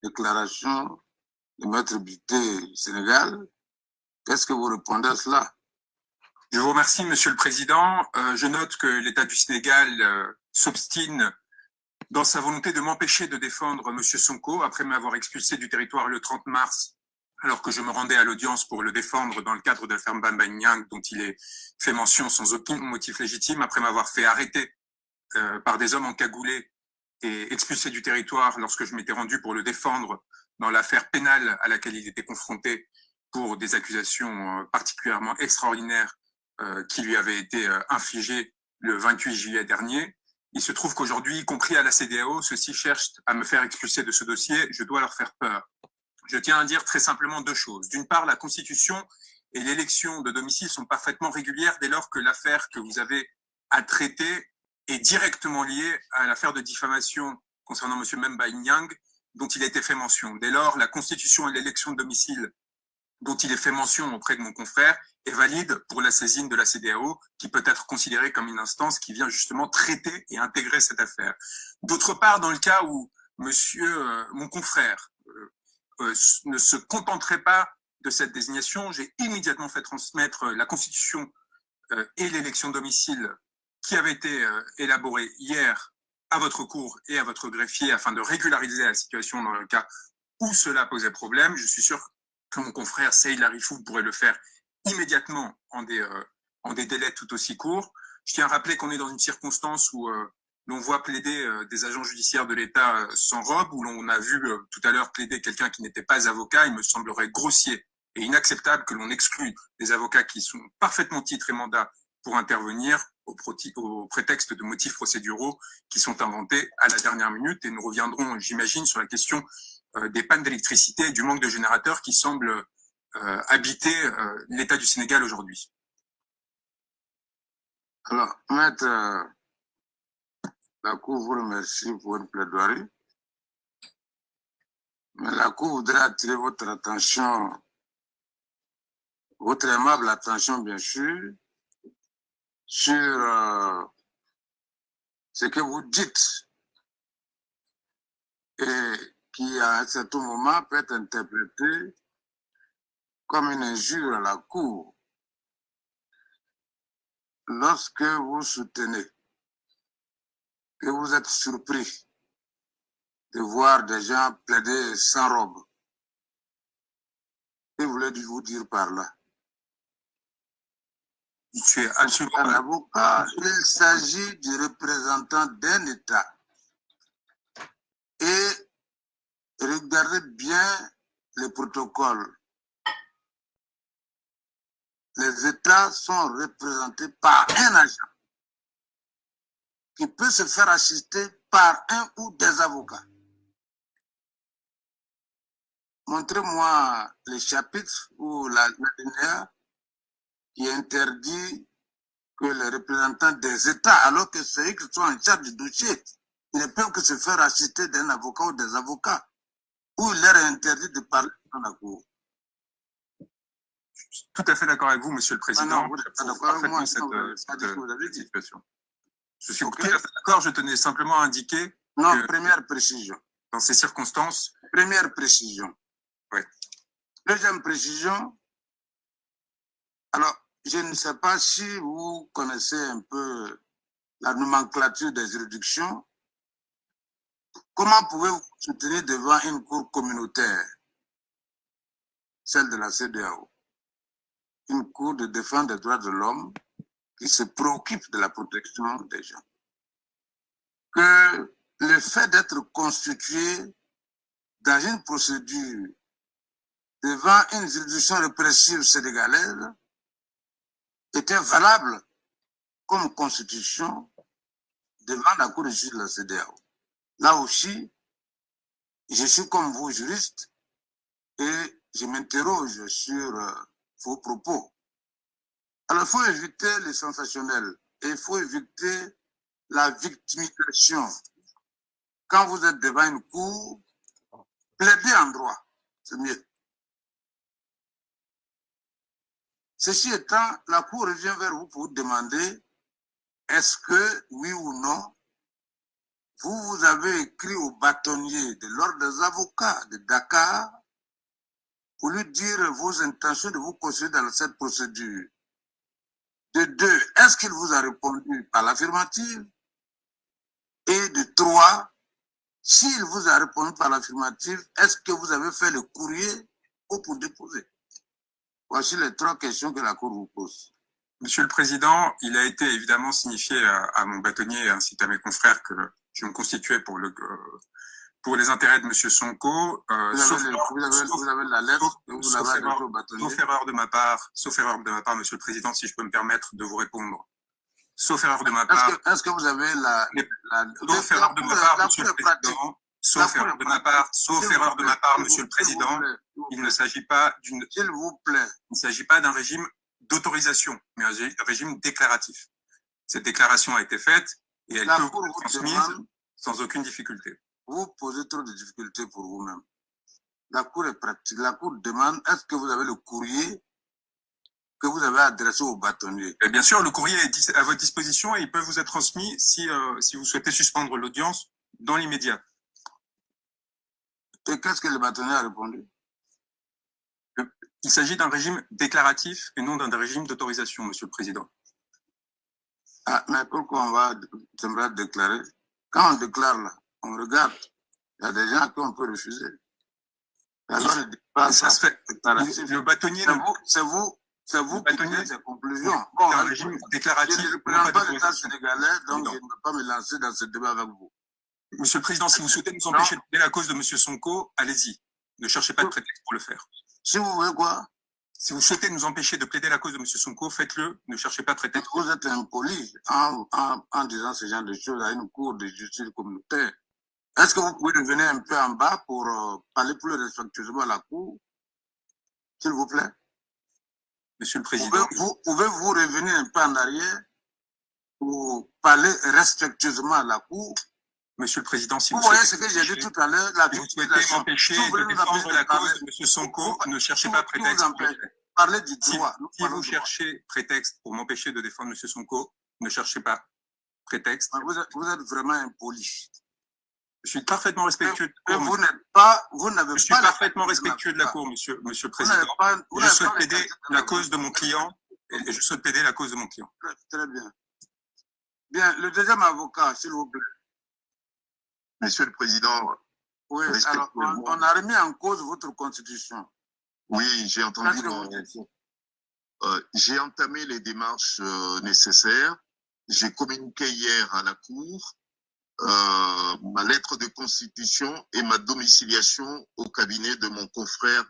déclaration de Maître Bitté du Sénégal. Qu'est-ce que vous répondez à cela? Je vous remercie, Monsieur le Président. Je note que l'État du Sénégal s'obstine dans sa volonté de m'empêcher de défendre Monsieur Sonko après m'avoir expulsé du territoire le 30 mars, alors que je me rendais à l'audience pour le défendre dans le cadre de l'affaire Bamba Niang, dont il est fait mention sans aucun motif légitime, après m'avoir fait arrêter par des hommes encagoulés et expulsé du territoire lorsque je m'étais rendu pour le défendre dans l'affaire pénale à laquelle il était confronté pour des accusations particulièrement extraordinaires qui lui avaient été infligées le 28 juillet dernier. Il se trouve qu'aujourd'hui, y compris à la CEDEAO, ceux-ci cherchent à me faire expulser de ce dossier. Je dois leur faire peur. Je tiens à dire très simplement deux choses. D'une part, la Constitution et l'élection de domicile sont parfaitement régulières dès lors que l'affaire que vous avez à traiter est directement liée à l'affaire de diffamation concernant M. Bamba Niang, dont il a été fait mention. Dès lors, la Constitution et l'élection de domicile dont il est fait mention auprès de mon confrère est valide pour la saisine de la CEDEAO, qui peut être considérée comme une instance qui vient justement traiter et intégrer cette affaire. D'autre part, dans le cas où mon confrère ne se contenterait pas de cette désignation, j'ai immédiatement fait transmettre la Constitution et l'élection de domicile qui avait été élaborée hier à votre cour et à votre greffier afin de régulariser la situation dans le cas où cela posait problème. Je suis sûr que mon confrère Seyd Larifou pourrait le faire immédiatement en des délais tout aussi courts. Je tiens à rappeler qu'on est dans une circonstance où l'on voit plaider des agents judiciaires de l'État sans robe, où l'on a vu tout à l'heure plaider quelqu'un qui n'était pas avocat. Il me semblerait grossier et inacceptable que l'on exclue des avocats qui sont parfaitement titre et mandat pour intervenir au prétexte de motifs procéduraux qui sont inventés à la dernière minute. Et nous reviendrons, j'imagine, sur la question des pannes d'électricité et du manque de générateurs qui semblent habiter l'État du Sénégal aujourd'hui. Alors, Maître, la Cour vous remercie pour une plaidoirie, mais la Cour voudrait attirer votre attention, votre aimable attention bien sûr, sur ce que vous dites et qui à un certain moment peut être interprété comme une injure à la Cour lorsque vous soutenez que vous êtes surpris de voir des gens plaider sans robe. Que voulez-vous dire par là? Je suis absolument un avocat, il s'agit du représentant d'un État. Et regardez bien les protocoles. Les États sont représentés par un agent qui peut se faire assister par un ou des avocats. Montrez-moi les chapitres ou l'alinéa qui interdit que les représentants des États, alors que ceux qui sont en charge du dossier, ils ne peuvent que se faire assister d'un avocat ou des avocats, ou il leur est interdit de parler dans la cour. Je suis tout à fait d'accord avec vous, Monsieur le Président. Non, vous n'êtes pas d'accord avec moi, cette situation. Je suis tout à fait d'accord, je tenais simplement à indiquer que, première précision. Dans ces circonstances. Première précision. Oui. Deuxième précision. Alors, je ne sais pas si vous connaissez un peu la nomenclature des juridictions. Comment pouvez-vous vous soutenir devant une cour communautaire, celle de la CEDEAO, une cour de défense des droits de l'homme qui se préoccupe de la protection des gens? Que le fait d'être constitué dans une procédure devant une juridiction répressive sénégalaise était valable comme constitution devant la Cour de justice de la CEDEAO. Là aussi, je suis comme vous juriste et je m'interroge sur vos propos. Alors, il faut éviter le sensationnel et il faut éviter la victimisation. Quand vous êtes devant une cour, plaidez en droit, c'est mieux. Ceci étant, la Cour revient vers vous pour vous demander est-ce que, oui ou non, vous avez écrit au bâtonnier de l'ordre des avocats de Dakar pour lui dire vos intentions de vous constituer dans cette procédure. De 2, est-ce qu'il vous a répondu par l'affirmative? Et de 3, s'il vous a répondu par l'affirmative, est-ce que vous avez fait le courrier pour déposer? Voici les 3 questions que la Cour vous pose. Monsieur le Président, il a été évidemment signifié à mon bâtonnier ainsi qu'à mes confrères que je me constituais pour les intérêts de Monsieur Sonko. Vous avez la lettre que vous l'avez adressée au bâtonnier. Sauf erreur de ma part, Monsieur le Président, si je peux me permettre de vous répondre. Sauf erreur de ma part. Est-ce que vous avez sauf erreur de ma part, Monsieur le Président. Sauf erreur de ma part, Monsieur le Président. Il ne s'agit pas d'une. S'il vous plaît. Il ne s'agit pas d'un régime d'autorisation, mais un régime déclaratif. Cette déclaration a été faite et elle peut vous être transmise sans aucune difficulté. Vous posez trop de difficultés pour vous-même. La Cour est pratique. La Cour demande, est-ce que vous avez le courrier que vous avez adressé au bâtonnier? Et bien sûr, le courrier est à votre disposition et il peut vous être transmis si vous souhaitez suspendre l'audience dans l'immédiat. Et qu'est-ce que le bâtonnier a répondu? Il s'agit d'un régime déclaratif et non d'un régime d'autorisation, Monsieur le Président. Ah, mais pourquoi on va déclarer? Quand on déclare là, on regarde. Il y a des gens à qui on peut refuser. Ça se fait. Le bâtonnier. C'est vous qui faites ces conclusions. Bon, un régime déclaratif. Je ne représente pas l'État sénégalais, donc je ne peux pas me lancer dans ce débat avec vous. Monsieur le Président, si vous souhaitez nous empêcher de plaider la cause de Monsieur Sonko, allez-y. Ne cherchez pas de prétexte pour le faire. Si vous voulez quoi? Si vous souhaitez nous empêcher de plaider la cause de Monsieur Sonko, faites-le. Ne cherchez pas de prétexte. Vous êtes impoli en disant ce genre de choses à une cour de justice communautaire. Est-ce que vous pouvez revenir un peu en bas pour parler plus respectueusement à la cour? S'il vous plaît. Monsieur le Président. Pouvez-vous revenir un peu en arrière pour parler respectueusement à la cour? Monsieur le Président, si vous voyez ce que j'ai dit tout à l'heure, si vous souhaitez m'empêcher de défendre la cause de M. Sonko, ne cherchez pas prétexte. Parlez du droit. Si vous cherchez prétexte pour m'empêcher de défendre M. Sonko, ne cherchez pas prétexte. Vous êtes vraiment impoli. Je suis parfaitement respectueux de la cour. Je suis parfaitement respectueux de la cour, monsieur le Président. Je souhaite plaider la cause de mon client et je souhaite plaider la cause de mon client. Très bien. Bien, le deuxième avocat, s'il vous plaît. Monsieur le Président. Oui, alors on a remis en cause votre constitution. Oui, j'ai entendu. J'ai entamé les démarches nécessaires. J'ai communiqué hier à la Cour ma lettre de constitution et ma domiciliation au cabinet de mon confrère